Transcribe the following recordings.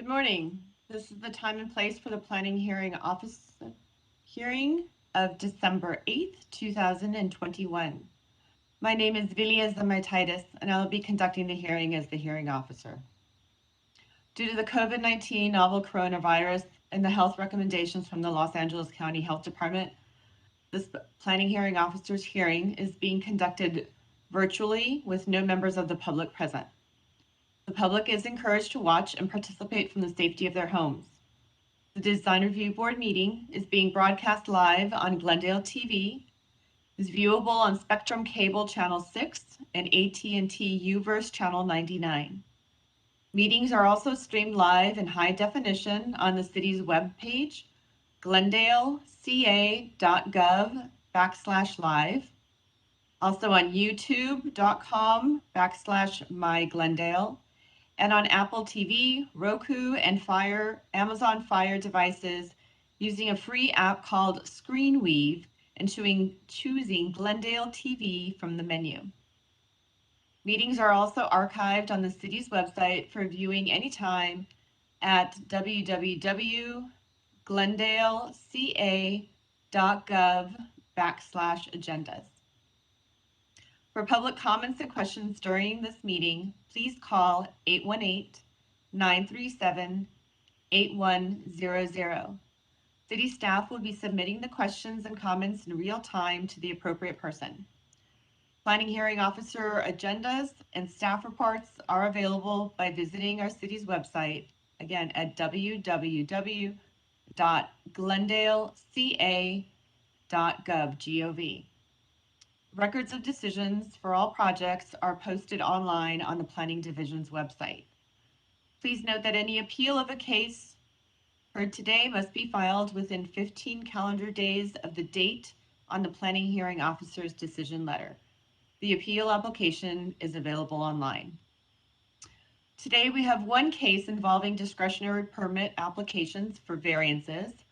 Good morning. This is the time and place for the planning hearing office hearing of December 8th, 2021. My name is Vilia Zamaitis, and I will be conducting the hearing as the hearing officer. Due to the COVID-19 novel coronavirus and the health recommendations from the Los Angeles County Health Department, this planning hearing officer's hearing is being conducted virtually with no members of the public present. The public is encouraged to watch and participate from the safety of their homes. The Design Review Board meeting is being broadcast live on Glendale TV, is viewable on Spectrum Cable Channel 6 and AT&T UVerse Channel 99. Meetings are also streamed live in high definition on the city's webpage, glendaleca.gov/live, also on youtube.com/myglendale, and on Apple TV, Roku, and Amazon Fire devices using a free app called ScreenWeave and choosing Glendale TV from the menu. Meetings are also archived on the city's website for viewing anytime at www.glendaleca.gov/agendas. For public comments and questions during this meeting, please call 818-937-8100. City staff will be submitting the questions and comments in real time to the appropriate person. Planning hearing officer agendas and staff reports are available by visiting our city's website, again at www.glendaleca.gov. Records of decisions for all projects are posted online on the Planning Division's website. Please note that any appeal of a case heard today must be filed within 15 calendar days of the date on the Planning Hearing Officer's decision letter. The appeal application is available online. Today we have one case involving discretionary permit applications for variances.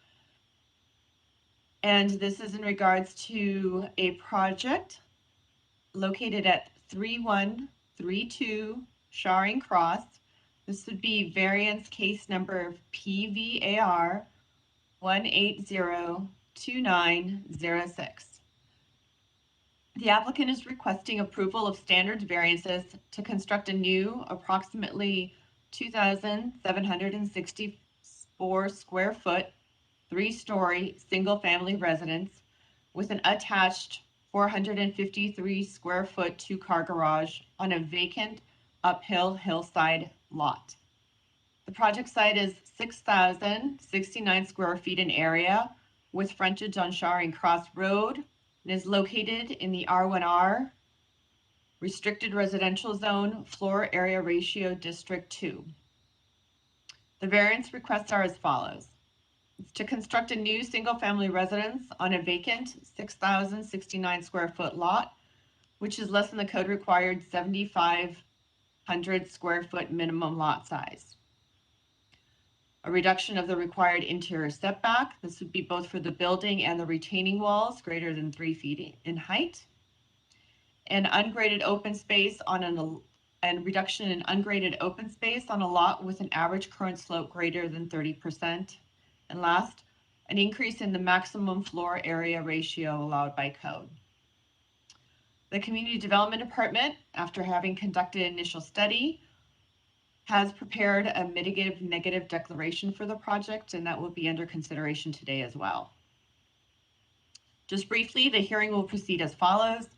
And this is in regards to a project located at 3132 Shawring Cross. This would be variance case number PVAR 1802906. The applicant is requesting approval of standard variances to construct a new approximately 2,764 square foot, 3-story single-family residence with an attached 453 square foot 2-car garage on a vacant uphill hillside lot. The project site is 6,069 square feet in area with frontage on Shawring Cross Road and is located in the R1R Restricted Residential Zone Floor Area Ratio District 2. The variance requests are as follows. It's to construct a new single-family residence on a vacant 6,069 square foot lot, which is less than the code required 7,500 square foot minimum lot size. A reduction of the required interior setback. This would be both for the building and the retaining walls greater than 3 feet in height. And ungraded open space and reduction in ungraded open space on a lot with an average current slope greater than 30%. And last, an increase in the maximum floor area ratio allowed by code. The Community Development Department, after having conducted an initial study, has prepared a mitigative negative declaration for the project, and that will be under consideration today as well. Just briefly, the hearing will proceed as follows.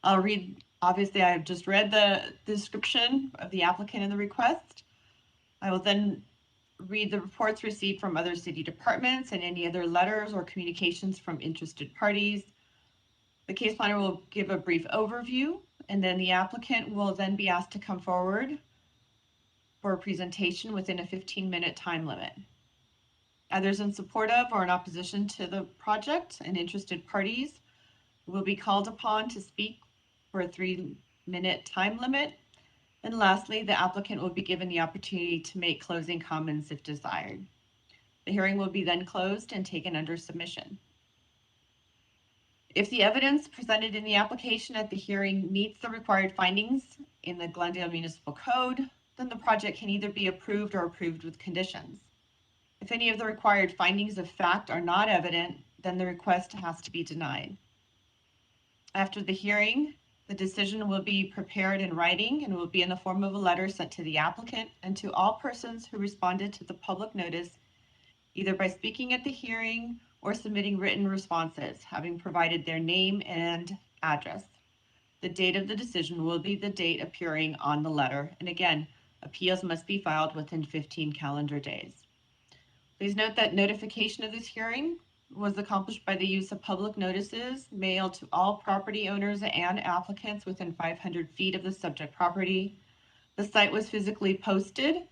I'll read, obviously I've just read the description of the applicant and the request. I will then read the reports received from other city departments and any other letters or communications from interested parties. The case planner will give a brief overview, and then the applicant will then be asked to come forward for a presentation within a 15-minute time limit. Others in support of or in opposition to the project and interested parties will be called upon to speak for a 3-minute time limit. And lastly, the applicant will be given the opportunity to make closing comments if desired. The hearing will be then closed and taken under submission. If the evidence presented in the application at the hearing meets the required findings in the Glendale Municipal Code, then the project can either be approved or approved with conditions. If any of the required findings of fact are not evident, then the request has to be denied. After the hearing, the decision will be prepared in writing and will be in the form of a letter sent to the applicant and to all persons who responded to the public notice, either by speaking at the hearing or submitting written responses, having provided their name and address. The date of the decision will be the date appearing on the letter. And again, appeals must be filed within 15 calendar days. Please note that notification of this hearing was accomplished by the use of public notices mailed to all property owners and applicants within 500 feet of the subject property. The site was physically posted,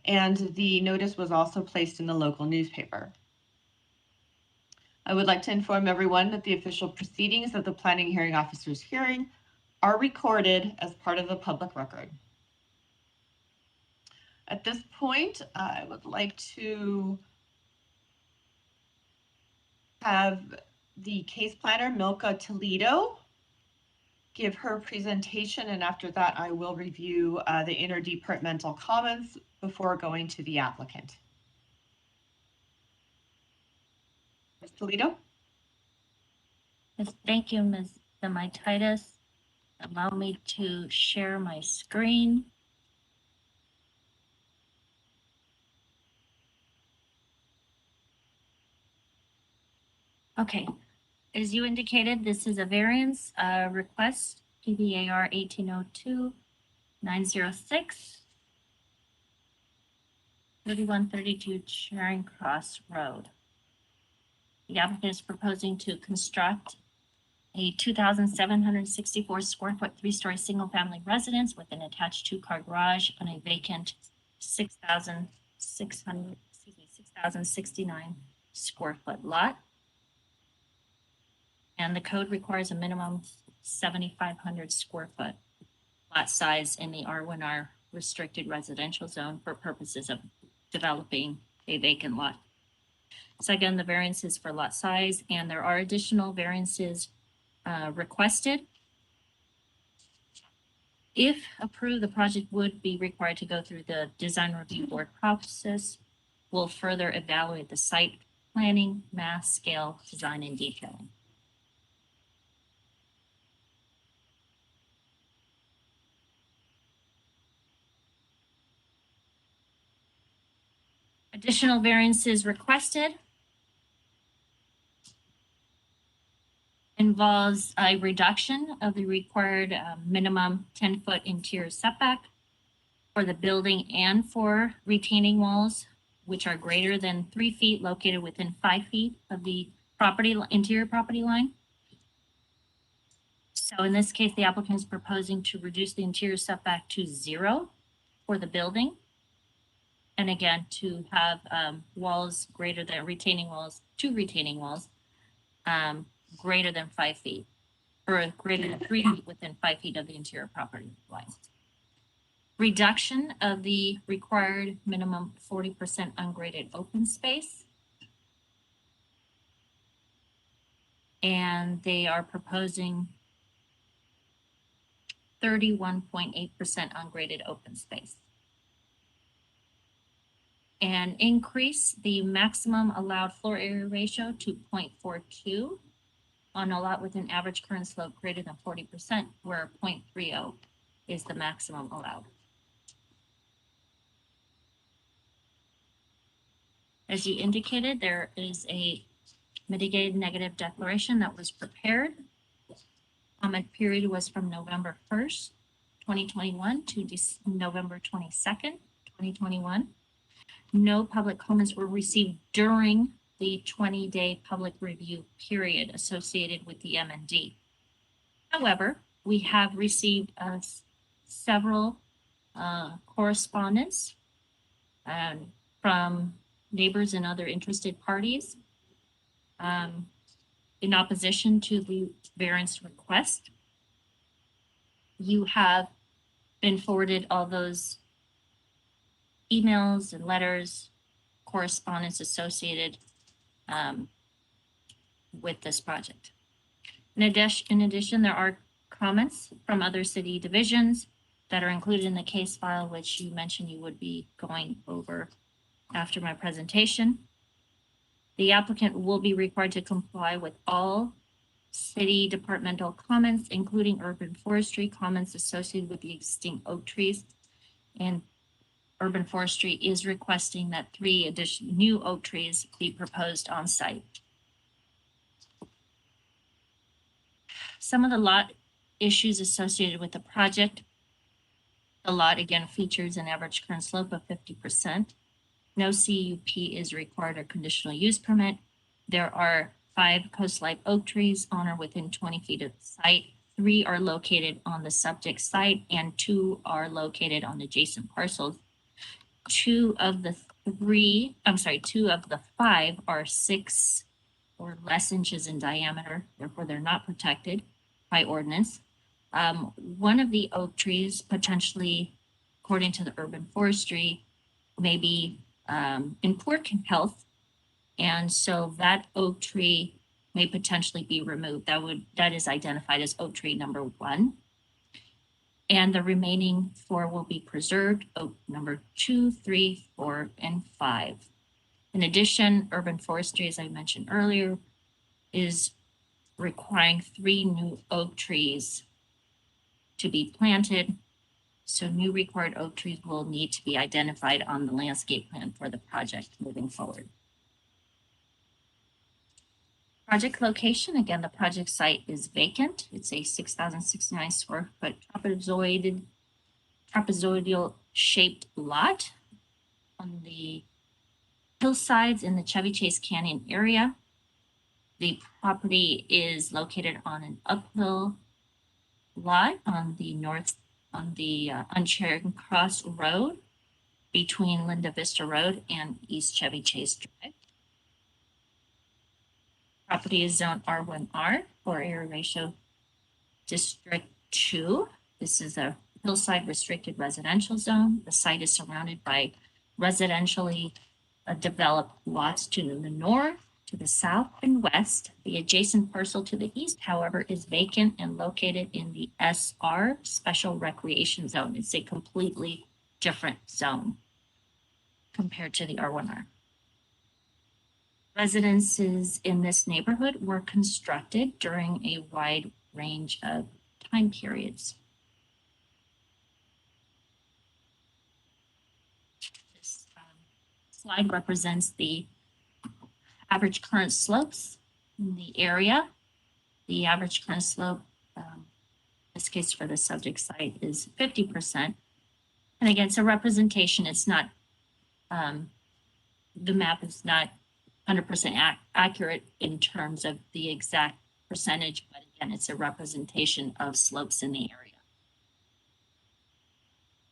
and the notice was also placed in the local newspaper. I would like to inform everyone that the official proceedings of the planning hearing officer's hearing are recorded as part of the public record. At this point, I would like to have the case planner, Milka Toledo, give her presentation, and after that, I will review the interdepartmental comments before going to the applicant. Ms. Toledo? Yes, thank you, Ms. Untitled. Allow me to share my screen. Okay, as you indicated, this is a variance request, PBAR 1802-906, 3132 Charing Cross Road. The applicant is proposing to construct a 2,764 square foot, 3-story single family residence with an attached 2-car garage on a vacant 6,069 square foot lot. And the code requires a minimum 7,500 square foot lot size in the R1R restricted residential zone for purposes of developing a vacant lot. So again, the variance is for lot size, and there are additional variances requested. If approved, the project would be required to go through the design review board process. We'll further evaluate the site planning, mass scale, design, and detailing. Additional variances requested involves a reduction of the required minimum 10-foot interior setback for the building and for retaining walls, which are greater than 3 feet located within 5 feet of the interior property line. So in this case, the applicant is proposing to reduce the interior setback to 0 for the building. And again, to have walls greater than retaining walls, greater than 5 feet, or greater than 3 feet within 5 feet of the interior property line. Reduction of the required minimum 40% ungraded open space. And they are proposing 31.8% ungraded open space. And increase the maximum allowed floor area ratio to 0.42 on a lot with an average current slope greater than 40%, where 0.30 is the maximum allowed. As you indicated, there is a mitigated negative declaration that was prepared. Comment period was from November 1st, 2021 to November 22nd, 2021. No public comments were received during the 20-day public review period associated with the M&D. However, we have received several correspondence from neighbors and other interested parties in opposition to the variance request. You have been forwarded all those emails and letters, correspondence associated with this project. In addition, there are comments from other city divisions that are included in the case file, which you mentioned you would be going over after my presentation. The applicant will be required to comply with all city departmental comments, including urban forestry comments associated with the existing oak trees. And urban forestry is requesting that 3 additional new oak trees be proposed on site. Some of the lot issues associated with the project. The lot again features an average current slope of 50%. No CUP is required or conditional use permit. There are 5 coastline oak trees on or within 20 feet of the site. 3 are located on the subject site and 2 are located on adjacent parcels. 2 of the 5 are 6 or less inches in diameter, therefore they're not protected by ordinance. One of the oak trees potentially, according to the urban forestry, may be in poor health, and so that oak tree may potentially be removed. That is identified as oak tree number 1. And the remaining 4 will be preserved, oak number 2, 3, 4, and 5. In addition, urban forestry, as I mentioned earlier, is requiring 3 new oak trees to be planted. So new required oak trees will need to be identified on the landscape plan for the project moving forward. Project location, again, the project site is vacant. It's a 6,069 square foot trapezoidal shaped lot on the hillsides in the Chevy Chase Canyon area. The property is located on an uphill lot on the Uncharing Cross Road between Linda Vista Road and East Chevy Chase Drive. Property is zone R1R or area ratio District 2. This is a hillside restricted residential zone. The site is surrounded by residentially developed lots to the north, to the south and west. The adjacent parcel to the east, however, is vacant and located in the SR Special Recreation Zone. It's a completely different zone compared to the R1R. Residences in this neighborhood were constructed during a wide range of time periods. This slide represents the average current slopes in the area. The average current slope, in this case for the subject site, is 50%. And again, it's a representation. It's not, the map is not 100% accurate in terms of the exact percentage, but again, it's a representation of slopes in the area.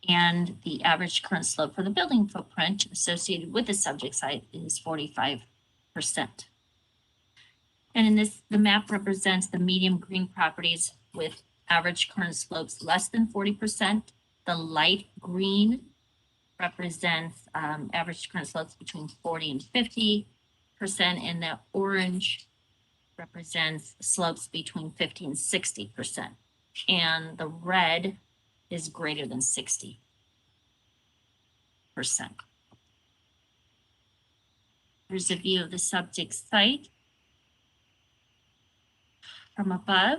And the average current slope for the building footprint associated with the subject site is 45%. And in this, the map represents the medium green properties with average current slopes less than 40%. The light green represents average current slopes between 40 and 50%, and the orange represents slopes between 50 and 60%. And the red is greater than 60%. Here's a view of the subject site from above.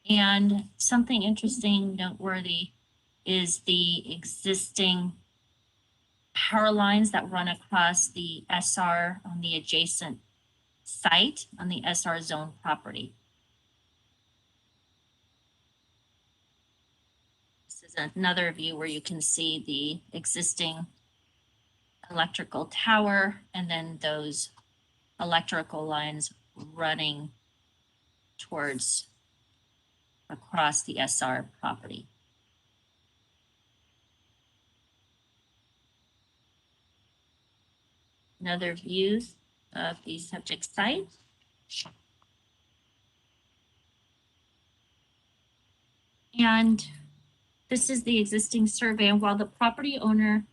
And something interesting, noteworthy, is the existing power lines that run across the SR on the adjacent site on the SR zone property. This is another view where you can see the existing electrical tower and then those electrical lines running towards across the SR property. Another view of the subject site. And this is the existing survey. And while the property owner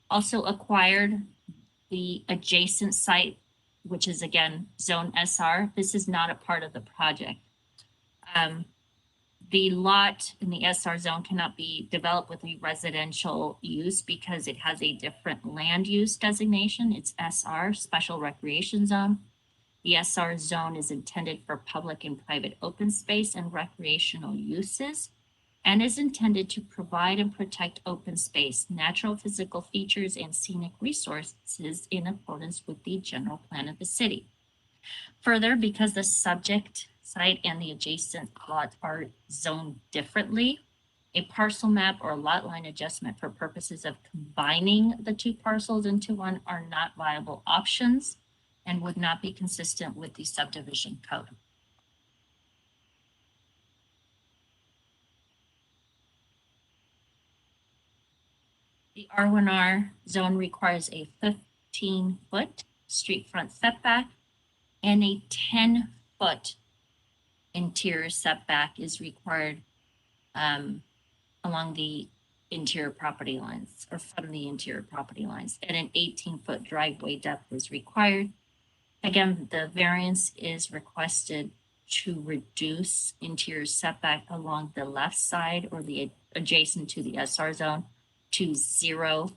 also acquired the adjacent site, which is again zone SR, this is not a part of the project. The lot in the SR zone cannot be developed with a residential use because it has a different land use designation. It's SR, Special Recreation Zone. The SR zone is intended for public and private open space and recreational uses, and is intended to provide and protect open space, natural physical features, and scenic resources in accordance with the general plan of the city. Further, because the subject site and the adjacent lot are zoned differently, a parcel map or lot line adjustment for purposes of combining the two parcels into one are not viable options and would not be consistent with the subdivision code. The R1R zone requires a 15-foot street front setback and a 10-foot interior setback is required along the interior property lines or from the interior property lines, and an 18-foot driveway depth is required. Again, the variance is requested to reduce interior setback along the left side or the adjacent to the SR zone to 0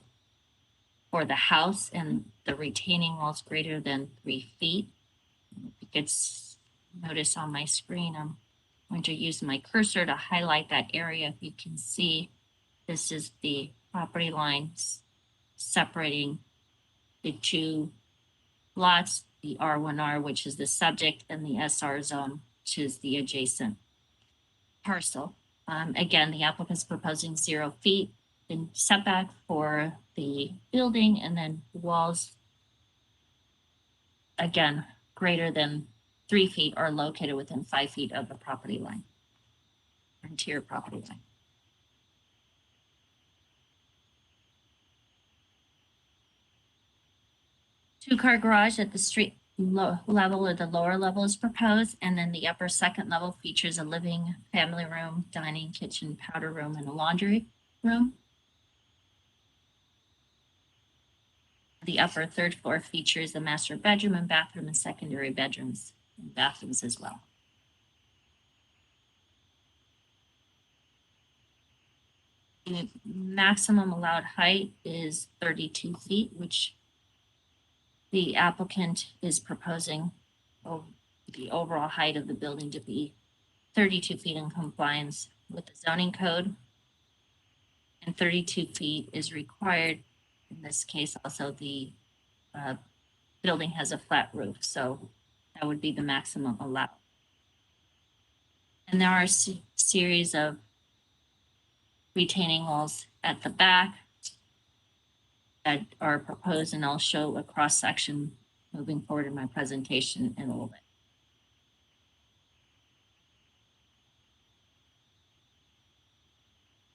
for the house, and the retaining walls greater than 3 feet. You can notice on my screen, I'm going to use my cursor to highlight that area. If you can see, this is the property lines separating the two lots, the R1R, which is the subject, and the SR zone, which is the adjacent parcel. Again, the applicant's proposing 0 feet in setback for the building, and then walls, again, greater than 3 feet are located within 5 feet of the property line, interior property line. Two-car garage at the street level or the lower level is proposed, and then the upper second level features a living, family room, dining, kitchen, powder room, and a laundry room. The upper third floor features a master bedroom and bathroom and secondary bedrooms and bathrooms as well. The maximum allowed height is 32 feet, which the applicant is proposing the overall height of the building to be 32 feet in compliance with the zoning code. And 32 feet is required. In this case, also the building has a flat roof, so that would be the maximum allowed. And there are a series of retaining walls at the back that are proposed, and I'll show a cross section moving forward in my presentation in a little bit.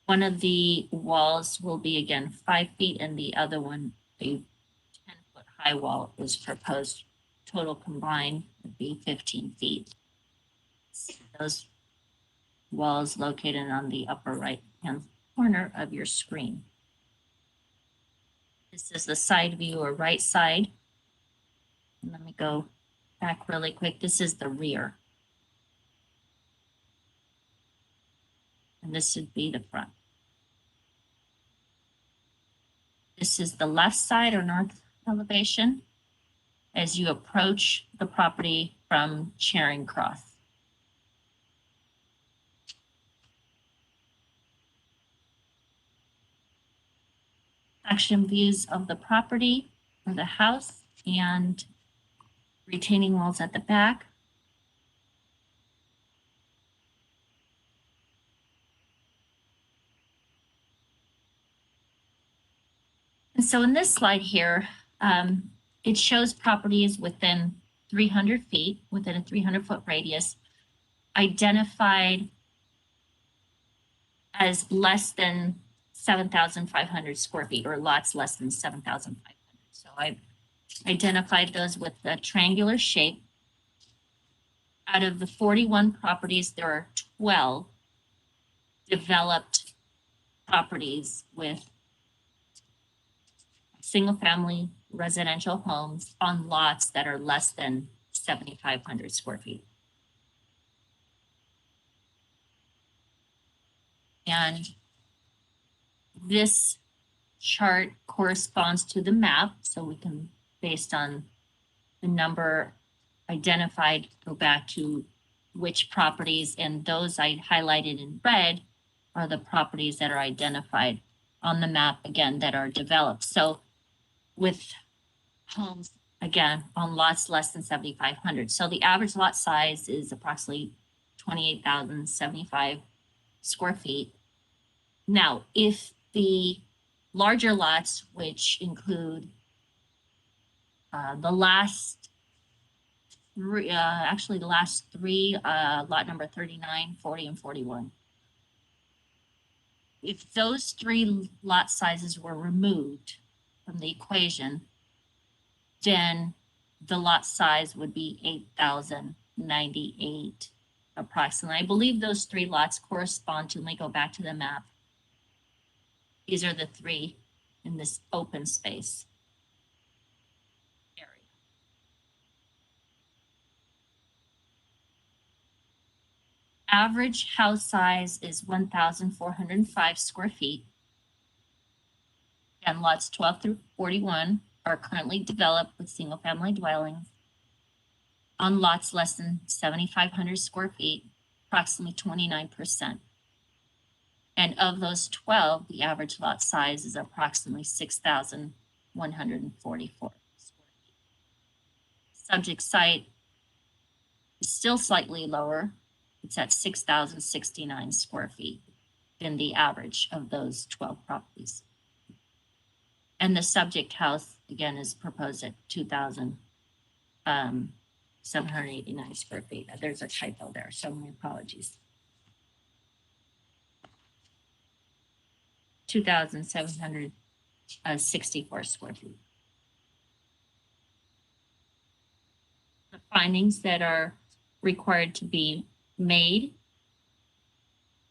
One of the walls will be again 5 feet, and the other one, a 10-foot high wall, is proposed. Total combined would be 15 feet. Those walls located on the upper right-hand corner of your screen. This is the side view or right side. And let me go back really quick. This is the rear. And this would be the front. This is the left side or north elevation as you approach the property from Charing Cross. Section views of the property or the house and retaining walls at the back. And so in this slide here, it shows properties within 300 feet, within a 300-foot radius, identified as less than 7,500 square feet, or lots less than 7,500. So I've identified those with a triangular shape. Out of the 41 properties, there are 12 developed properties with single-family residential homes on lots that are less than 7,500 square feet. And this chart corresponds to the map, so we can, based on the number identified, go back to which properties, and those I highlighted in red are the properties that are identified on the map, again, that are developed. So with homes, again, on lots less than 7,500. So the average lot size is approximately 28,075 square feet. Now, if the larger lots, which include the last three, lot number 39, 40, and 41. If those three lot sizes were removed from the equation, then the lot size would be 8,098 approximately. I believe those three lots correspond to, let me go back to the map. These are the three in this open space area. Average house size is 1,405 square feet. And lots 12 through 41 are currently developed with single family dwellings. On lots less than 7,500 square feet, approximately 29%. And of those 12, the average lot size is approximately 6,144 square feet. Subject site is still slightly lower. It's at 6,069 square feet than the average of those 12 properties. And the subject house, again, is proposed at 2,789 square feet. There's a typo there, so my apologies. 2,764 square feet. The findings that are required to be made,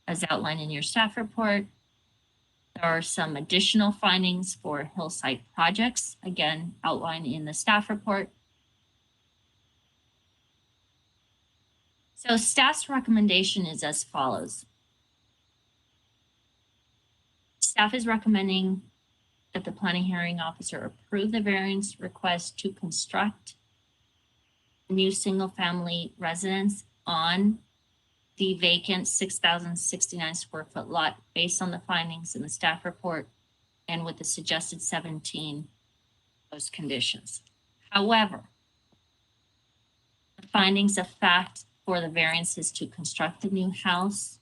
as outlined in your staff report. There are some additional findings for Hillside projects, again, outlined in the staff report. So staff's recommendation is as follows. Staff is recommending that the planning hearing officer approve the variance request to construct a new single family residence on the vacant 6,069 square foot lot based on the findings in the staff report and with the suggested 17 those conditions. However, the findings of fact for the variances to construct the new house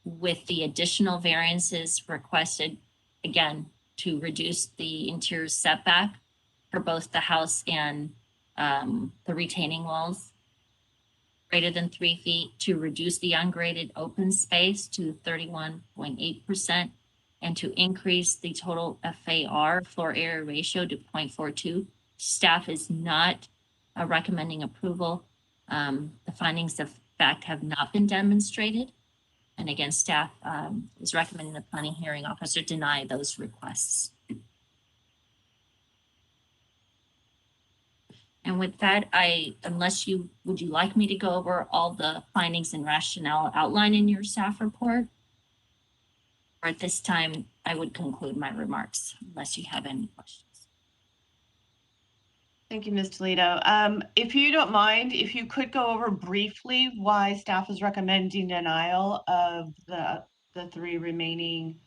with the additional variances requested, again, to reduce the interior setback for both the house and the retaining walls greater than 3 feet, to reduce the ungraded open space to 31.8%, and to increase the total FAR, floor area ratio, to 0.42. Staff is not recommending approval. The findings of fact have not been demonstrated. And again, staff is recommending the planning hearing officer deny those requests. And with that, would you like me to go over all the findings and rationale outlined in your staff report? Or at this time, I would conclude my remarks unless you have any questions. Thank you, Ms. Toledo. If you don't mind, if you could go over briefly why staff is recommending denial of the three remaining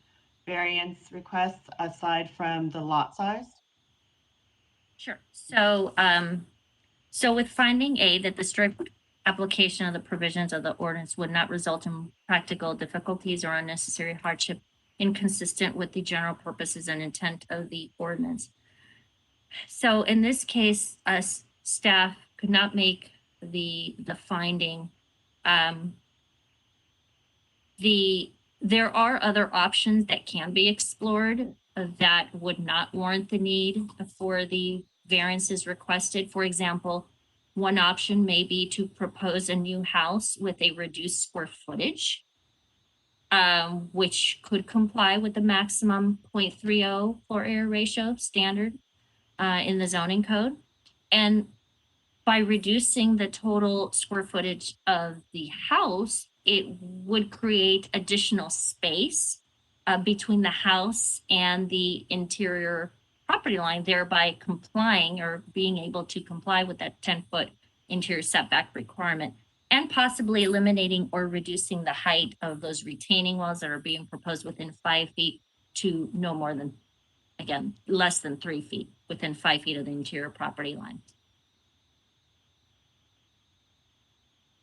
variance requests aside from the lot size? Sure. So, so with finding A, that the strict application of the provisions of the ordinance would not result in practical difficulties or unnecessary hardship inconsistent with the general purposes and intent of the ordinance. So in this case, staff could not make the finding. There are other options that can be explored that would not warrant the need for the variances requested. For example, one option may be to propose a new house with a reduced square footage, which could comply with the maximum 0.30 floor area ratio standard in the zoning code. And by reducing the total square footage of the house, it would create additional space between the house and the interior property line, thereby complying or being able to comply with that 10-foot interior setback requirement, and possibly eliminating or reducing the height of those retaining walls that are being proposed within 5 feet to no more than, again, less than 3 feet within 5 feet of the interior property line.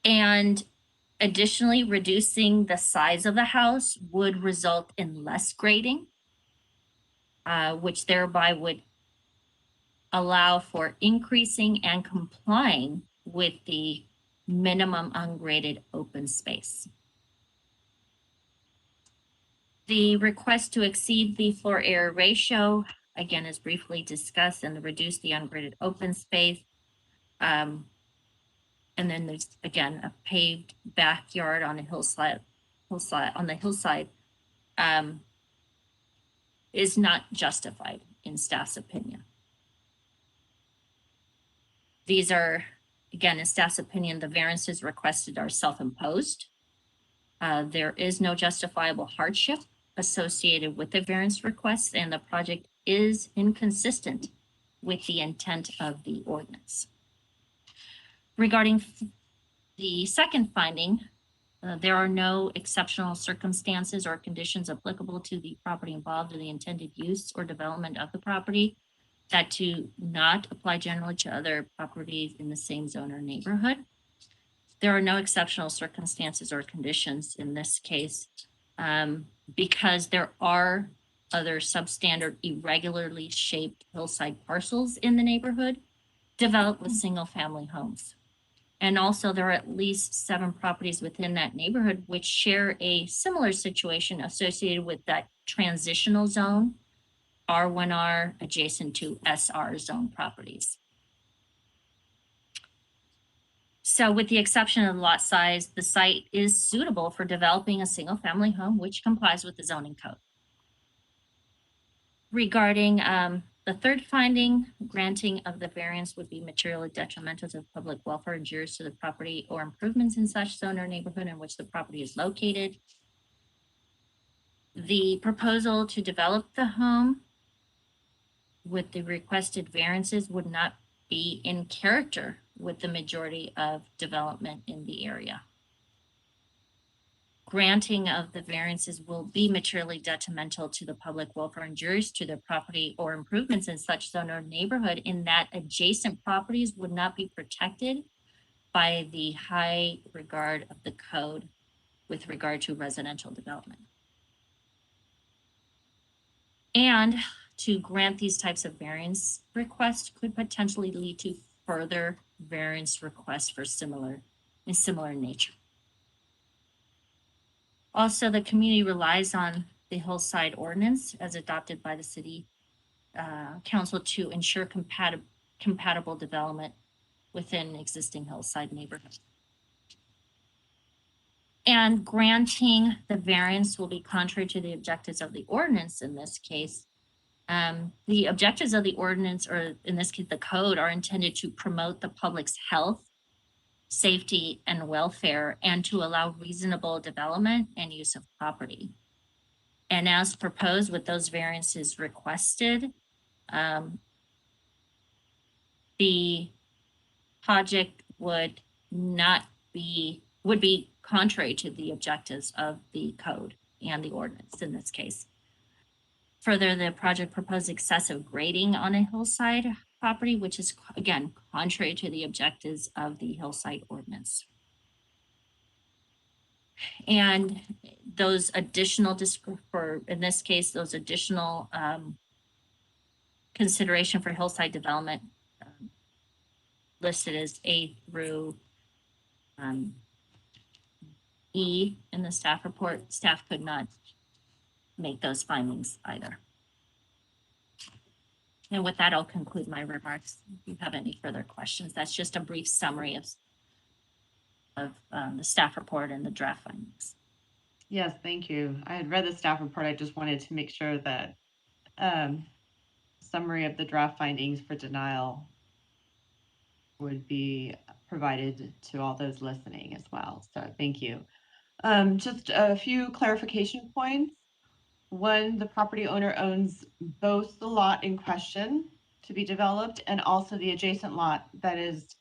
And additionally, reducing the size of the house would result in less grading, which thereby would allow for increasing and complying with the minimum ungraded open space. The request to exceed the floor area ratio, again, is briefly discussed, and reduce the ungraded open space. And then there's, again, a paved backyard on a hillside is not justified in staff's opinion. These are, again, in staff's opinion, the variances requested are self-imposed. There is no justifiable hardship associated with the variance requests, and the project is inconsistent with the intent of the ordinance. Regarding the second finding, there are no exceptional circumstances or conditions applicable to the property involved in the intended use or development of the property that do not apply generally to other properties in the same zone or neighborhood. There are no exceptional circumstances or conditions in this case because there are other substandard, irregularly shaped hillside parcels in the neighborhood developed with single-family homes. And also there are at least 7 properties within that neighborhood which share a similar situation associated with that transitional zone, R1R, adjacent to SR zone properties. So with the exception of the lot size, the site is suitable for developing a single family home, which complies with the zoning code. Regarding the third finding, granting of the variance would be materially detrimental to the public welfare, injurious to the property or improvements in such zone or neighborhood in which the property is located. The proposal to develop the home with the requested variances would not be in character with the majority of development in the area. Granting of the variances will be materially detrimental to the public welfare, injurious to the property or improvements in such zone or neighborhood in that adjacent properties would not be protected by the high regard of the code with regard to residential development. And to grant these types of variance requests could potentially lead to further variance requests for similar nature. Also, the community relies on the Hillside ordinance as adopted by the city council to ensure compatible development within existing Hillside neighborhoods. And granting the variance will be contrary to the objectives of the ordinance in this case. The objectives of the ordinance, or in this case, the code, are intended to promote the public's health, safety, and welfare, and to allow reasonable development and use of property. And as proposed with those variances requested, the project would be contrary to the objectives of the code and the ordinance in this case. Further, the project proposed excessive grading on a hillside property, which is, again, contrary to the objectives of the Hillside ordinance. And those additional, in this case, those additional consideration for hillside development listed as A through E in the staff report, staff could not make those findings either. And with that, I'll conclude my remarks. If you have any further questions, that's just a brief summary of the staff report and the draft findings. Yes, thank you. I had read the staff report. I just wanted to make sure that summary of the draft findings for denial would be provided to all those listening as well. So thank you. Just a few clarification points. One, the property owner owns both the lot in question to be developed and also the adjacent lot that is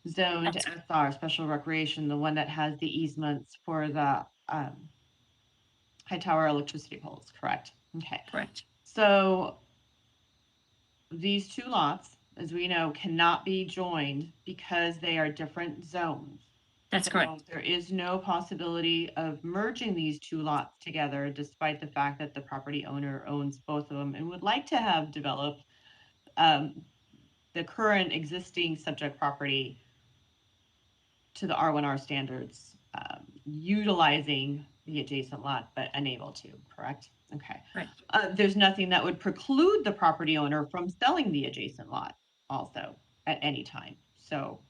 zoned That's SR, special recreation, the one that has the easements for the high tower electricity poles, correct? Okay. correct. So these two lots, as we know, cannot be joined because they are different zones. That's So correct. there is no possibility of merging these two lots together, despite the fact that the property owner owns both of them and would like to have developed the current existing subject property to the R1R standards, utilizing the adjacent lot, but unable to, correct? Okay. Right. There's nothing that would preclude the property owner from selling the adjacent lot also at any time. So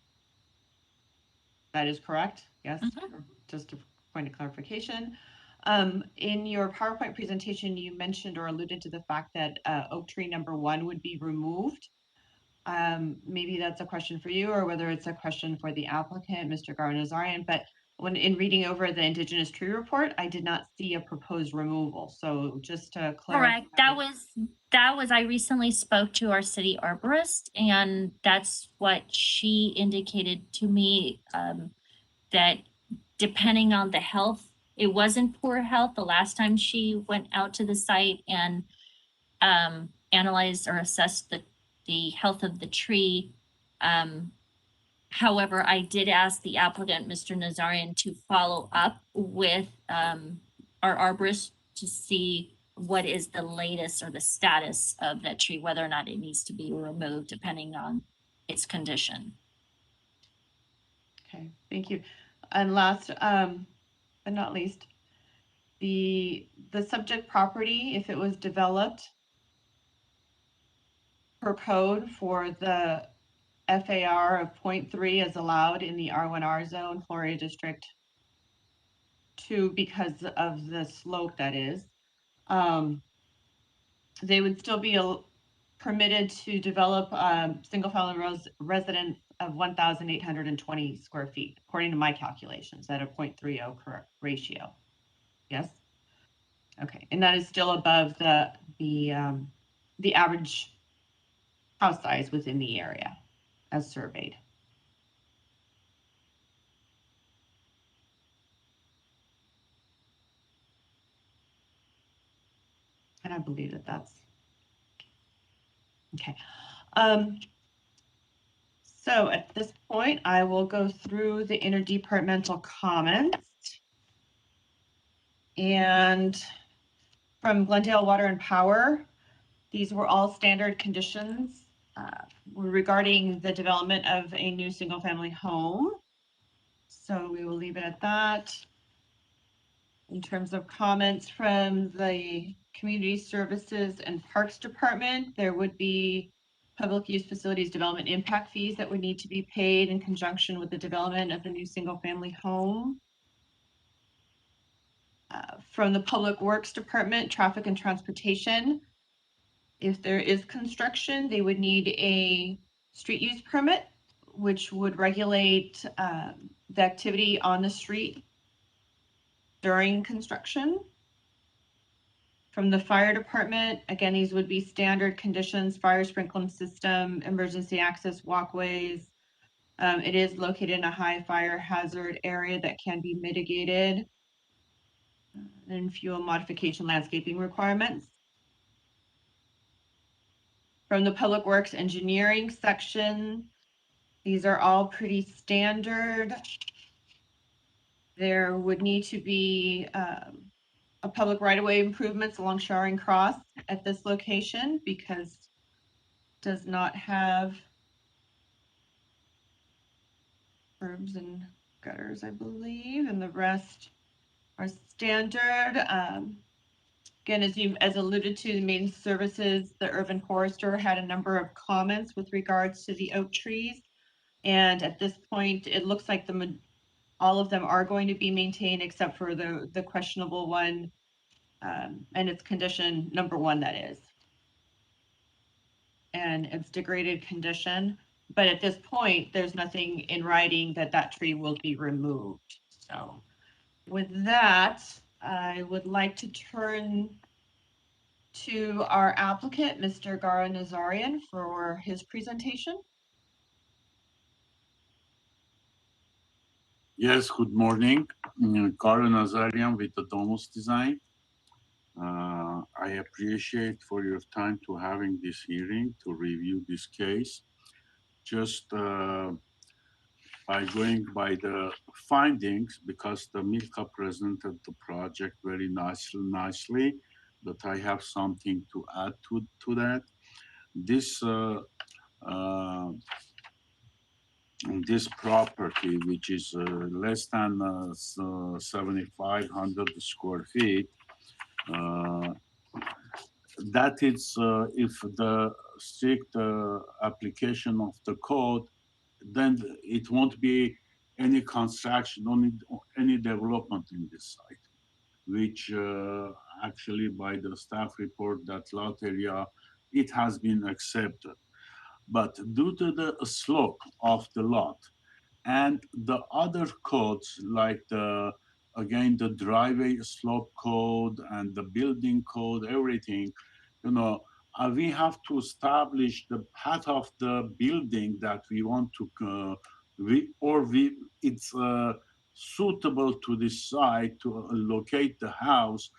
that is correct, yes? Mhm. Just a point of clarification. In your PowerPoint presentation, you mentioned or alluded to the fact that oak tree number 1 would be removed. Maybe that's a question for you, or whether it's a question for the applicant, Mr. Garnazarian, but when in reading over the indigenous tree report, I did not see a proposed removal. So just to clarify. Correct. That was I recently spoke to our city arborist, and that's what she indicated to me, that depending on the health, it was in poor health the last time she went out to the site and analyzed or assessed the health of the tree. However, I did ask the applicant, Mr. Nazarian, to follow up with our arborist to see what is the latest or the status of that tree, whether or not it needs to be removed depending on its condition. Okay, thank you. And last, but not least, the subject property, if it was developed per code for the FAR of 0.3 as allowed in the R1R zone, Florida District 2, because of the slope that is, they would still be permitted to develop single-family residence of 1,820 square feet, according to my calculations, at a 0.30 correct ratio. Yes? Okay, and that is still above the average house size within the area as surveyed. And I believe that that's okay. So at this point, I will go through the interdepartmental comments. And from Glendale Water and Power, these were all standard conditions regarding the development of a new single-family home. So we will leave it at that. In terms of comments from the Community Services and Parks Department, there would be public use facilities development impact fees that would need to be paid in conjunction with the development of the new single-family home. From the Public Works Department, Traffic and Transportation, if there is construction, they would need a street use permit, which would regulate the activity on the street during construction. From the fire department, again, these would be standard conditions: fire sprinkler system, emergency access walkways. It is located in a high fire hazard area that can be mitigated. And fuel modification landscaping requirements. From the Public Works Engineering section, these are all pretty standard. There would need to be a public right-of-way improvements along Showering Cross at this location because it does not have curbs and gutters, I believe, and the rest are standard. Again, as alluded to, the main services, the urban forester had a number of comments with regards to the oak trees. And at this point, it looks like all of them are going to be maintained except for the questionable one, and it's condition number 1, that is. And it's degraded condition, but at this point, there's nothing in writing that tree will be removed. So With that, I would like to turn to our applicant, Mr. Gara Nazarian, for his presentation. Yes, good morning. Karan Azarian with the Domus Design. I appreciate for your time to having this hearing to review this case. Just by going by the findings, because the Milka presented the project very nicely, but I have something to add to that. This uh, this property, which is less than 7,500 square feet, uh, that is if the strict application of the code, then it won't be any construction, only any development in this site, which actually by the staff report, that lot area, it has been accepted. But due to the slope of the lot, and the other codes like the again the driveway slope code and the building code, everything, you know, we have to establish the path of the building that we want to we it's suitable to this site to locate the house.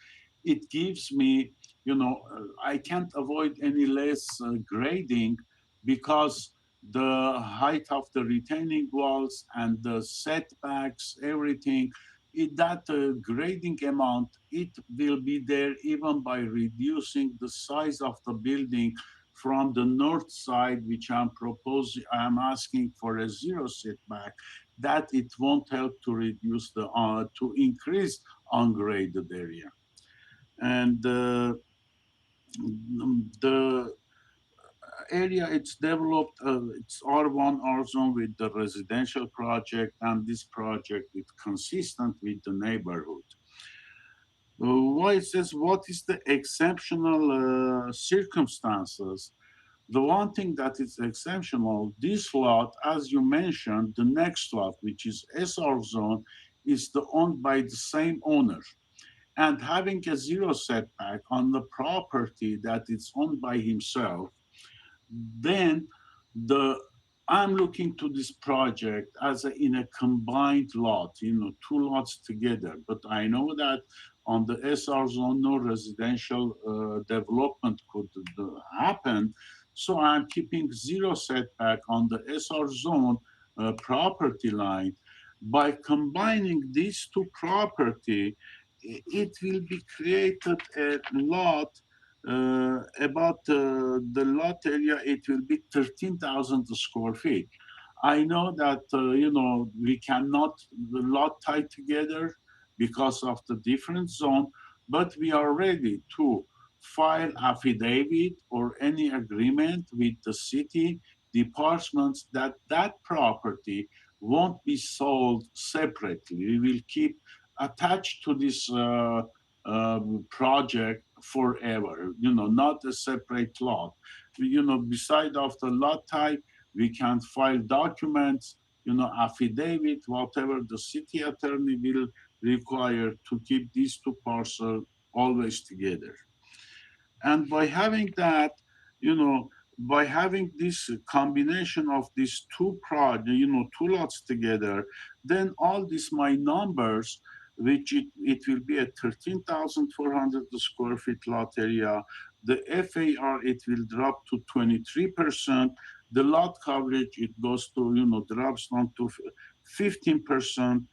It gives me, you know, I can't avoid any less grading, because the height of the retaining walls and the setbacks, everything, that grading amount, it will be there even by reducing the size of the building from the north side, which I'm asking for a zero setback, that it won't help to reduce to increase ungraded area. And the area it's developed, it's R1 R zone with the residential project, and this project is consistent with the neighborhood. Why it says what is the exceptional circumstances? The one thing that is exceptional, this lot, as you mentioned, the next lot, which is SR zone, is owned by the same owner. And having a zero setback on the property that is owned by himself, then the I'm looking to this project as in a combined lot, you know, two lots together. But I know that on the SR zone, no residential development could happen. So I'm keeping zero setback on the SR zone property line. By combining these two property, it will be created a lot about the lot area, it will be 13,000 square feet. I know that, you know, we cannot the lot tie together because of the different zone, but we are ready to file affidavit or any agreement with the city departments that that property won't be sold separately. We will keep attached to this project forever, you know, not a separate lot. You know, beside of the lot type, we can file documents, you know, affidavit, whatever the city attorney will require to keep these two parcels always together. And by having that, you know, by having this combination of these you know, two lots together, then all these my numbers, which it will be a 13,400 square feet lot area. The FAR, it will drop to 23%. The lot coverage, it goes to, you know, drops down to 15%.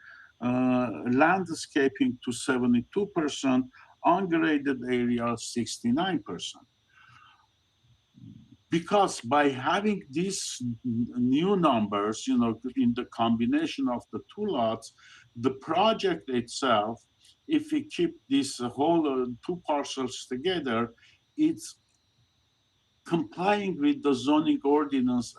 Landscaping to 72%, ungraded area 69%. Because by having these new numbers, you know, in the combination of the two lots, the project itself, if we keep these whole two parcels together, it's complying with the zoning ordinance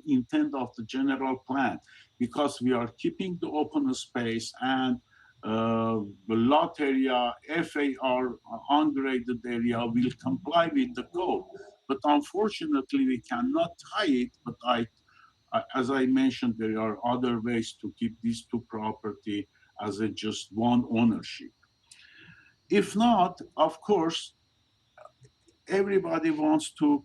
intent of the general plan, because we are keeping the open space and the lot area, FAR, ungraded area will comply with the code. But unfortunately, we cannot tie it. But as I mentioned, there are other ways to keep these two property as a just one ownership. If not, of course, everybody wants to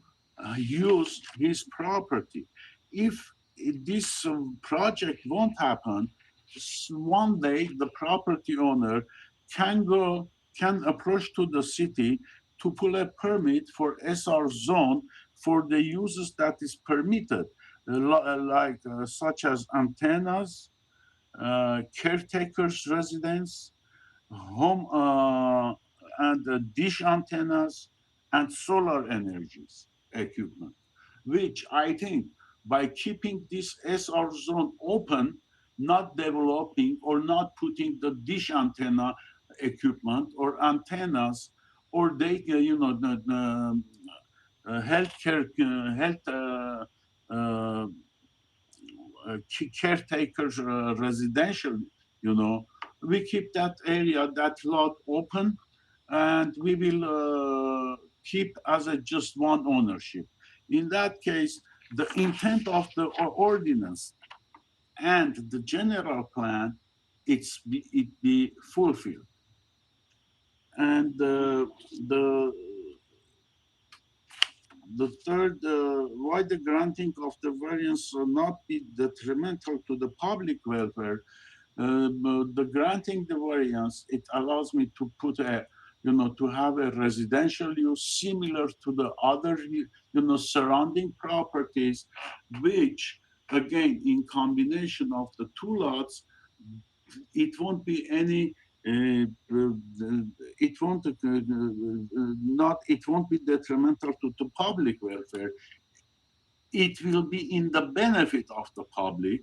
use his property. If this project won't happen, one day the property owner can go, can approach to the city to pull a permit for SR zone for the uses that is permitted, like such as antennas, caretakers' residence, home and dish antennas and solar energies equipment, which I think by keeping this SR zone open, not developing or not putting the dish antenna equipment or antennas or they, healthcare, health uh, caretakers residential, we keep that area, that lot open, and we will keep as a just one ownership. In that case, the intent of the ordinance and the general plan, it be fulfilled. And the third, why the granting of the variance will not be detrimental to the public welfare. The granting the variance, it allows me to put to have a residential use similar to the other, surrounding properties, which again, in combination of the two lots, it won't be any, it won't, not, it won't be detrimental to public welfare. It will be in the benefit of the public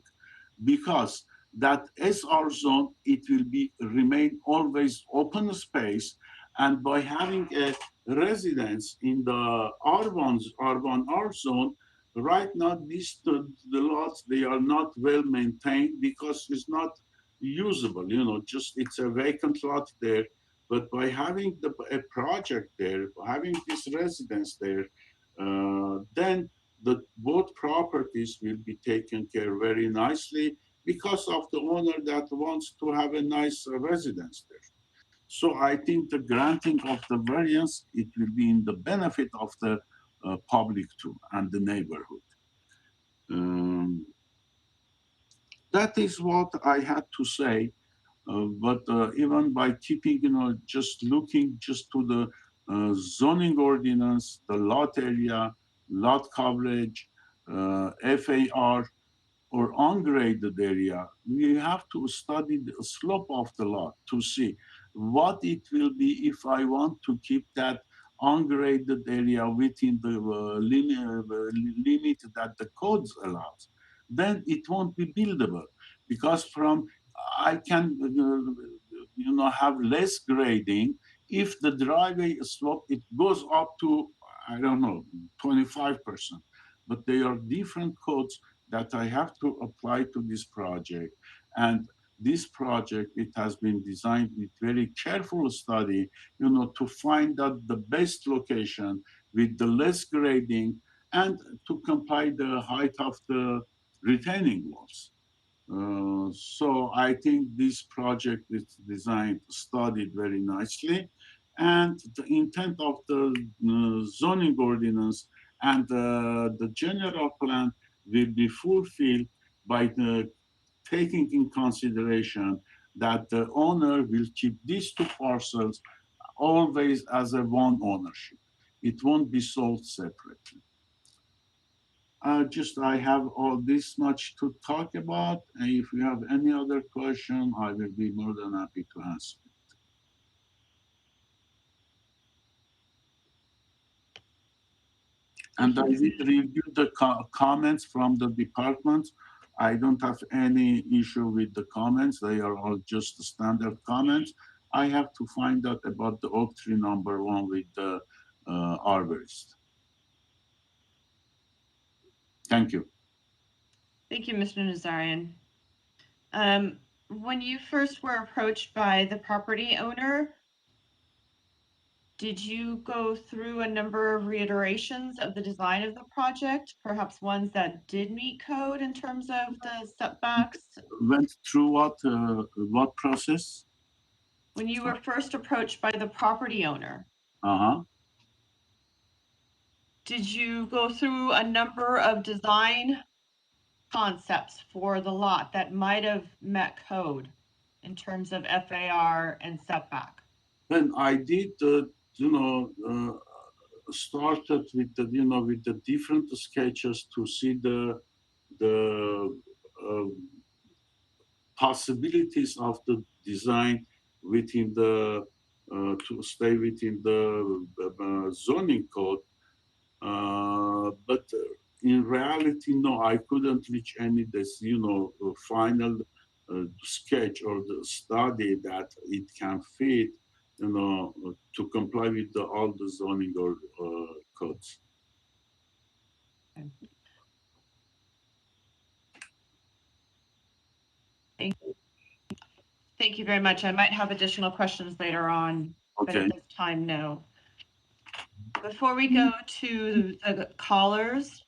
because that SR zone, it will be remain always open space. And by having a residence in the R1 R zone, right now, the lots, they are not well maintained because it's not usable, just it's a vacant lot there. But by having a project there, having this residence there, then the both properties will be taken care very nicely because of the owner that wants to have a nice residence there. So I think the granting of the variance, it will be in the benefit of the public too and the neighborhood. Um, that is what I had to say. But even by keeping, just looking just to the zoning ordinance, the lot area, lot coverage, FAR, or ungraded area, we have to study the slope of the lot to see what it will be if I want to keep that ungraded area within the limit that the codes allows. Then it won't be buildable because from I can have less grading if the driveway slope it goes up to I don't know 25%, but they are different codes that I have to apply to this project. And this project, it has been designed with very careful study, to find out the best location with the less grading and to comply the height of the retaining walls. So I think this project is designed, studied very nicely, and the intent of the zoning ordinance and the general plan will be fulfilled by taking in consideration that the owner will keep these two parcels always as a one ownership. It won't be sold separately. I have all this much to talk about. And if you have any other question, I will be more than happy to answer. And I did review the comments from the department. I don't have any issue with the comments. They are all just standard comments. I have to find out about the oak tree number 1 with the arborist. Thank you. Thank you, Mr. Nazarian. When you first were approached by the property owner, Did you go through a number of reiterations of the design of the project, perhaps ones that did meet code in terms of the setbacks? Went through what process? When you were first approached by the property owner, Uh-huh. did you go through a number of design concepts for the lot that might have met code in terms of FAR and setback? Then I did, started with with the different sketches to see the uh, possibilities of the design within the to stay within the zoning code. But in reality, no, I couldn't reach any this final sketch or the study that it can fit to comply with all the zoning or codes. Thank you very much. I might have additional questions later on, but at Okay. this time, no. Before we go to the callers,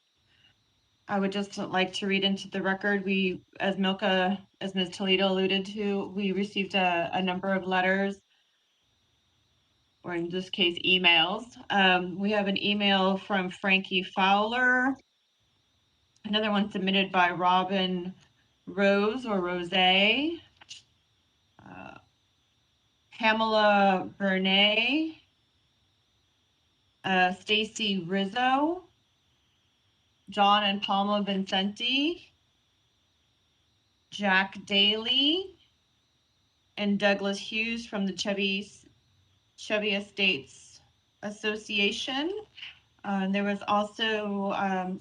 I would just like to read into the record. We, as Ms. Toledo alluded to, we received a number of letters, or in this case, emails. We have an email from Frankie Fowler, another one submitted by Robin Rose or Rose, Pamela Bernay, Stacy Rizzo, John and Palma Vincenti, Jack Daly, and Douglas Hughes from the Chevy Estates Association. There was also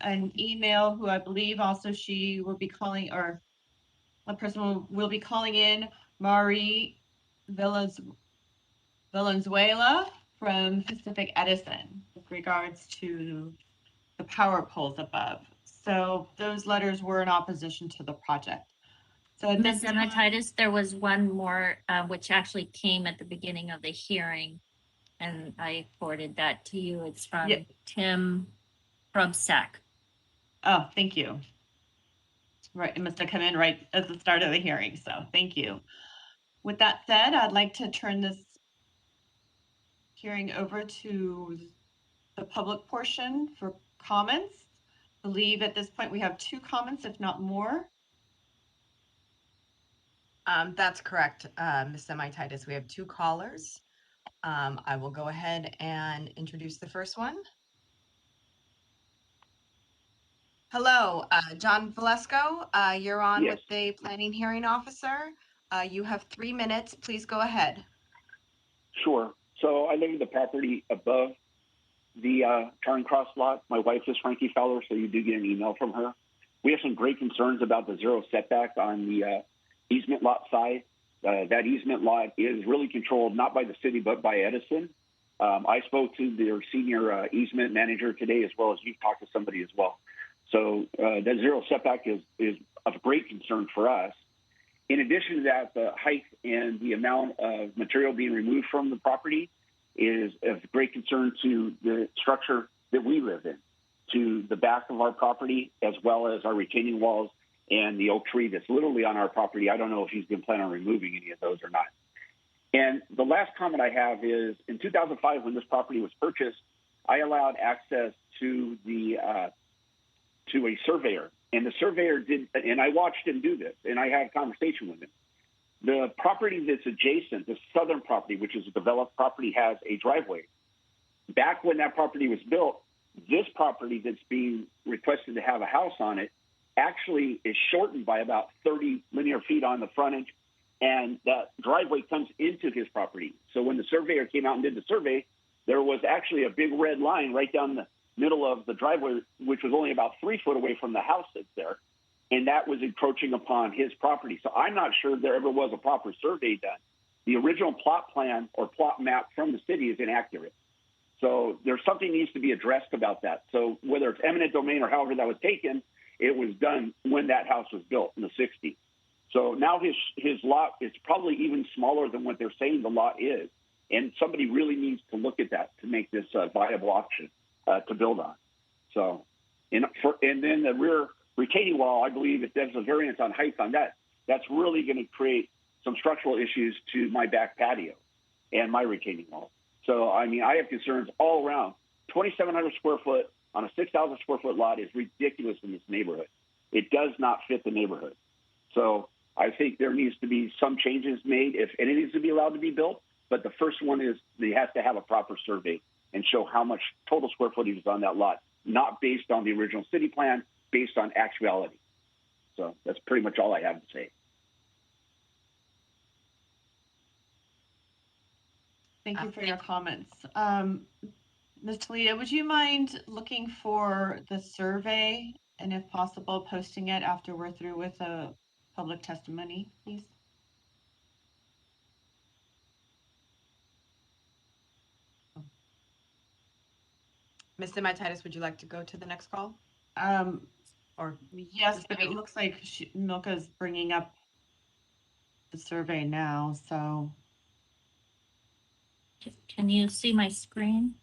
an email who I believe also she will be calling, or a person will be calling in, Mari Valenzuela from Pacific Edison with regards to the power poles above. So those letters were in opposition to the project. So at this Ms. Emetitis, there was one more, which actually came at the beginning of the hearing, and I forwarded that to you. It's from Yeah. Tim Probsack. Oh, thank you. Right, it must have come in right at the start of the hearing, so thank you. With that said, I'd like to turn this hearing over to the public portion for comments. I believe at this point we have 2 comments, if not more. That's correct, Ms. Semititis. We have 2 callers. I will go ahead and introduce the first one. Hello, John Valesco. You're on Yes. with the planning hearing officer. You have 3 minutes. Please go ahead. Sure. So I live in the property above the Charing Cross lot. My wife is Frankie Fowler, so you do get an email from her. We have some great concerns about the 0 setback on the easement lot side. That easement lot is really controlled not by the city, but by Edison. I spoke to their senior easement manager today, as well as you've talked to somebody as well. So that 0 setback is of great concern for us. In addition to that, the height and the amount of material being removed from the property is of great concern to the structure that we live in, to the back of our property, as well as our retaining walls and the oak tree that's literally on our property. I don't know if he's been planning on removing any of those or not. And the last comment I have is, in 2005, when this property was purchased, I allowed access to to a surveyor. And the surveyor did, and I watched him do this, and I had a conversation with him. The property that's adjacent, the southern property, which is a developed property, has a driveway. Back when that property was built, this property that's being requested to have a house on it actually is shortened by about 30 linear feet on the frontage, and that driveway comes into his property. So when the surveyor came out and did the survey, there was actually a big red line right down the middle of the driveway, which was only about 3 foot away from the house that's there. And that was encroaching upon his property. So I'm not sure there ever was a proper survey done. The original plot plan or plot map from the city is inaccurate. So there's something needs to be addressed about that. So whether it's eminent domain or however that was taken, it was done when that house was built in the 60s. So now his lot is probably even smaller than what they're saying the lot is. And somebody really needs to look at that to make this a viable option to build on. So, and then the rear retaining wall, I believe if there's a variance on height on that, that's really going to create some structural issues to my back patio and my retaining wall. So, I mean, I have concerns all around. 2,700 square foot on a 6,000 square foot lot is ridiculous in this neighborhood. It does not fit the neighborhood. So I think there needs to be some changes made if it needs to be allowed to be built. But the first one is it has to have a proper survey and show how much total square footage is on that lot, not based on the original city plan, based on actuality. So that's pretty much all I have to say. Thank you for your comments. Ms. Toledo, would you mind looking for the survey and if possible, posting it after we're through with the public testimony, please? Ms. Demititis, would you like to go to the next call? Or Yes, but it looks like Milka's bringing up the survey now, so. Can you see my screen?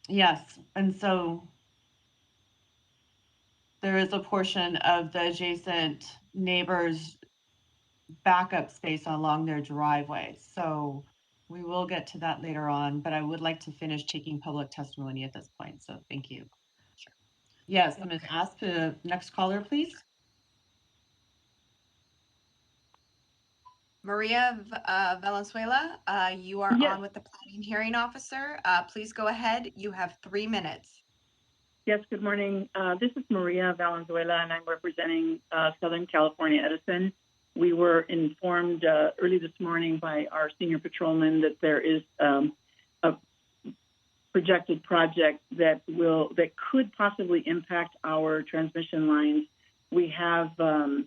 Yes, and so there is a portion of the adjacent neighbors' backup space along their driveway. So we will get to that later on, but I would like to finish taking public testimony at this point. So thank you. Sure. Yes, Ms. Asp, next caller, please. Maria Valenzuela, you are Yes. on with the planning hearing officer. Please go ahead. You have 3 minutes. Yes, good morning. This is Maria Valenzuela, and I'm representing Southern California Edison. We were informed early this morning by our senior patrolman that there is a projected project that could possibly impact our transmission lines. We have a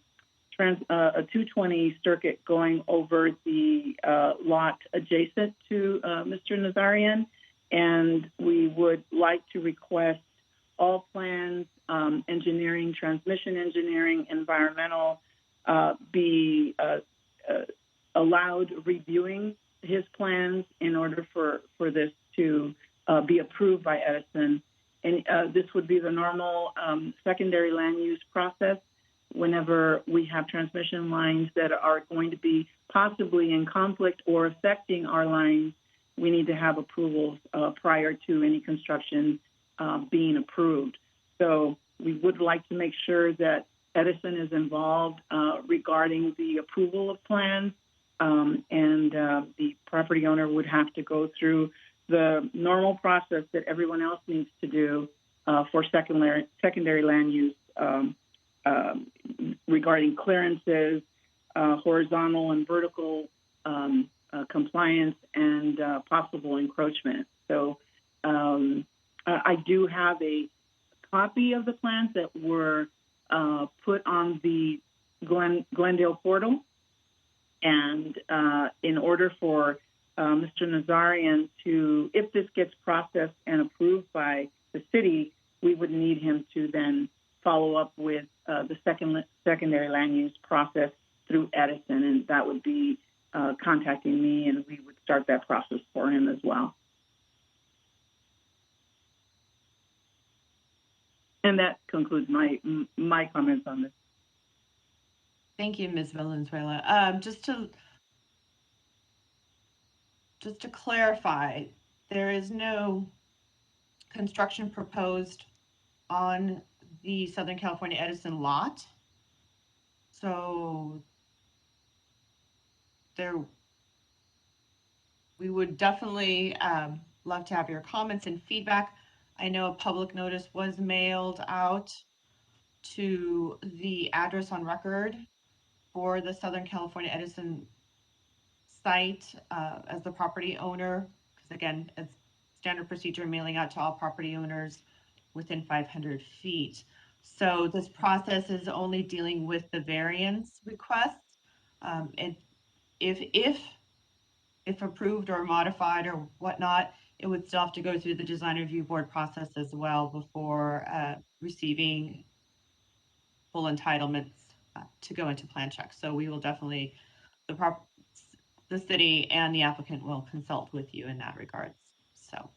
220 circuit going over the lot adjacent to Mr. Nazarian, and we would like to request all plans, engineering, transmission engineering, environmental, be allowed reviewing his plans in order for this to be approved by Edison. And this would be the normal secondary land use process whenever we have transmission lines that are going to be possibly in conflict or affecting our lines. We need to have approvals prior to any construction being approved. So we would like to make sure that Edison is involved regarding the approval of plans, and the property owner would have to go through the normal process that everyone else needs to do for secondary land use regarding clearances, horizontal and vertical compliance, and possible encroachment. So I do have a copy of the plans that were put on the Glendale portal. And in order for Mr. Nazarian to, if this gets processed and approved by the city, we would need him to then follow up with the secondary land use process through Edison, and that would be contacting me, and we would start that process for him as well. And that concludes my comments on this. Thank you, Ms. Valenzuela. Just to clarify, there is no construction proposed on the Southern California Edison lot. So we would definitely love to have your comments and feedback. I know a public notice was mailed out to the address on record for the Southern California Edison site as the property owner, because again, it's standard procedure mailing out to all property owners within 500 feet. So this process is only dealing with the variance request. And if approved or modified or whatnot, it would still have to go through the design review board process as well before receiving full entitlements to go into plan check. So we will definitely, the city and the applicant will consult with you in that regards. So,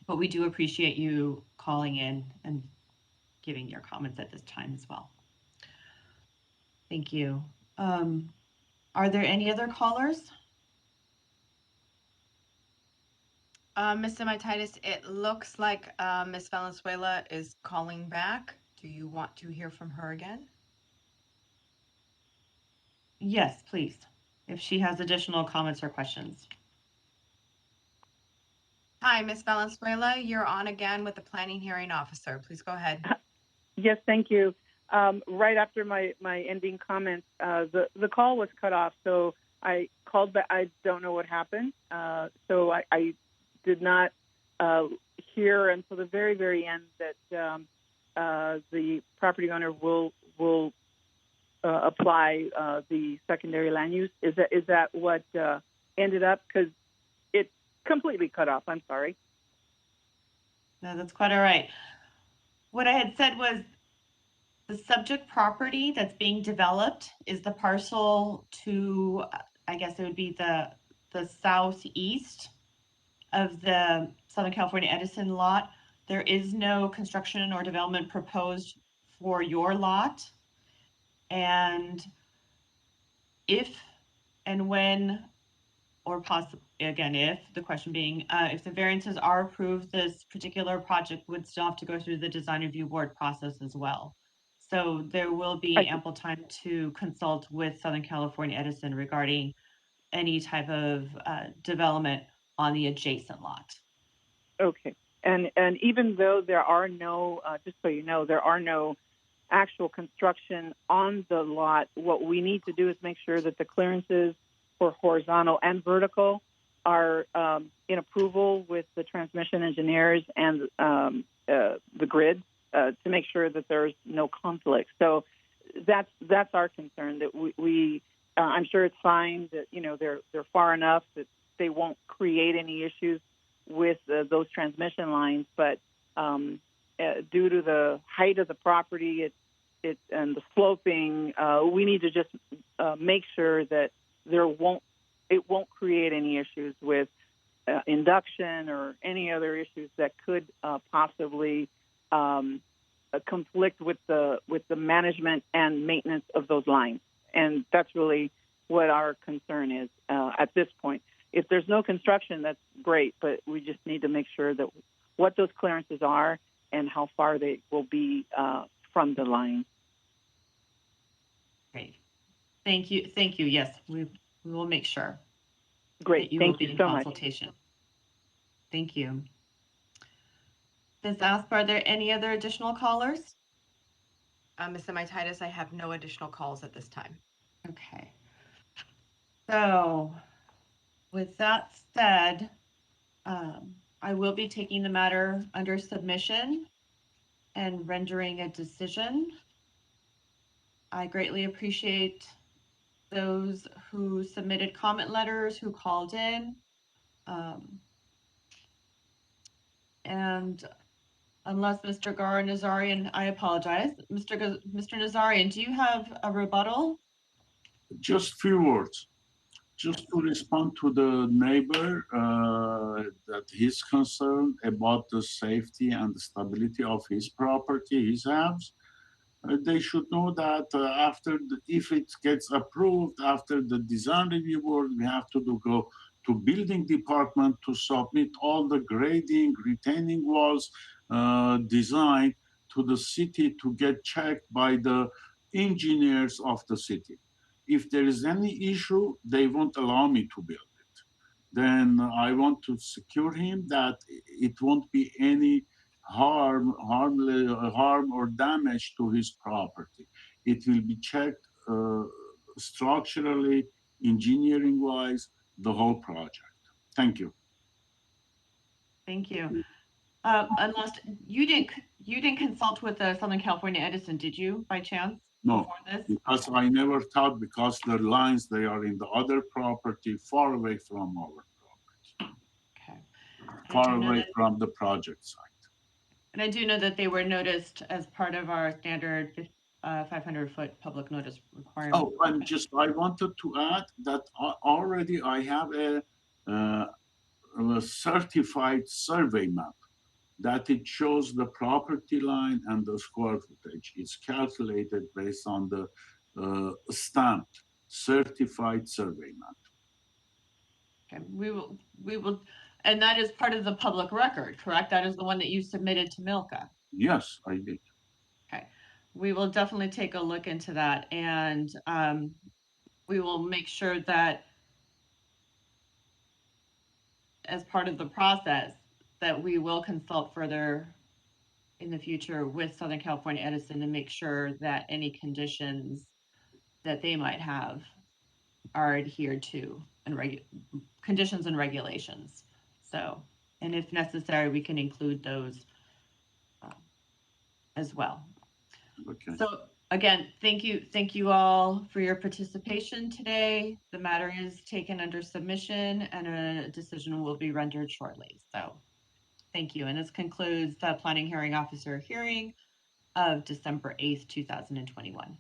but we do appreciate you calling in and giving your comments at this time as well. Thank you. Are there any other callers? Ms. Semititis, it looks like Ms. Valenzuela is calling back. Do you want to hear from her again? Yes, please, if she has additional comments or questions. Hi, Ms. Valenzuela, you're on again with the planning hearing officer. Please go ahead. Yes, thank you. Right after my ending comments, the call was cut off, so I called back. I don't know what happened. So I did not hear until the very, very end that the property owner will apply the secondary land use. Is that what ended up? Because it completely cut off. I'm sorry. No, that's quite all right. What I had said was the subject property that's being developed is the parcel to, I guess it would be the southeast of the Southern California Edison lot. There is no construction or development proposed for your lot. And if and when, or possibly, again, if, the question being, if the variances are approved, this particular project would still have to go through the design review board process as well. So there will be ample time to consult with Southern California Edison regarding any type of development on the adjacent lot. Okay. And even though there are no, just so you know, there are no actual construction on the lot, what we need to do is make sure that the clearances for horizontal and vertical are in approval with the transmission engineers and the grid to make sure that there's no conflict. So that's our concern, that we I'm sure it's fine that, you know, they're far enough that they won't create any issues with those transmission lines, but due to the height of the property, and the sloping, we need to just make sure that it won't create any issues with induction or any other issues that could possibly conflict with the management and maintenance of those lines. And that's really what our concern is at this point. If there's no construction, that's great, but we just need to make sure that what those clearances are and how far they will be from the line. Great. Thank you. Thank you. Yes, we will make sure. Great. That you Thank will be you in so much. consultation. Thank you. Ms. Asp, are there any other additional callers? Ms. Semititis, I have no additional calls at this time. Okay. So with that said, I will be taking the matter under submission and rendering a decision. I greatly appreciate those who submitted comment letters, who called in. And unless Mr. Nazarian, I apologize. Mr. Nazarian, do you have a rebuttal? Just few words. Just to respond to the neighbor that he's concerned about the safety and the stability of his property, his house. They should know that if it gets approved after the design review board, we have to go to building department to submit all the grading, retaining walls design to the city to get checked by the engineers of the city. If there is any issue, they won't allow me to build it. Then I want to secure him that it won't be any harm or damage to his property. It will be checked structurally, engineering-wise, the whole project. Thank you. Thank you. Unless you didn't consult with the Southern California Edison, did you, by chance? No, before this? because I never thought, because the lines, they are in the other property, far away from our property, Okay. far away from the project site. And I do know that they were noticed as part of our standard 500-foot public notice requirement. Oh, and just I wanted to add that already I have a certified survey map that it shows the property line and the square footage. It's calculated based on the stamped certified survey map. Okay, we will, and that is part of the public record, correct? That is the one that you submitted to Milka. Yes, I did. Okay, we will definitely take a look into that, and we will make sure that as part of the process, that we will consult further in the future with Southern California Edison to make sure that any conditions that they might have are adhered to and conditions and regulations. So, and if necessary, we can include those as well. Okay. So again, thank you all for your participation today. The matter is taken under submission and a decision will be rendered shortly. So thank you. And this concludes the planning hearing officer hearing of December 8th, 2021.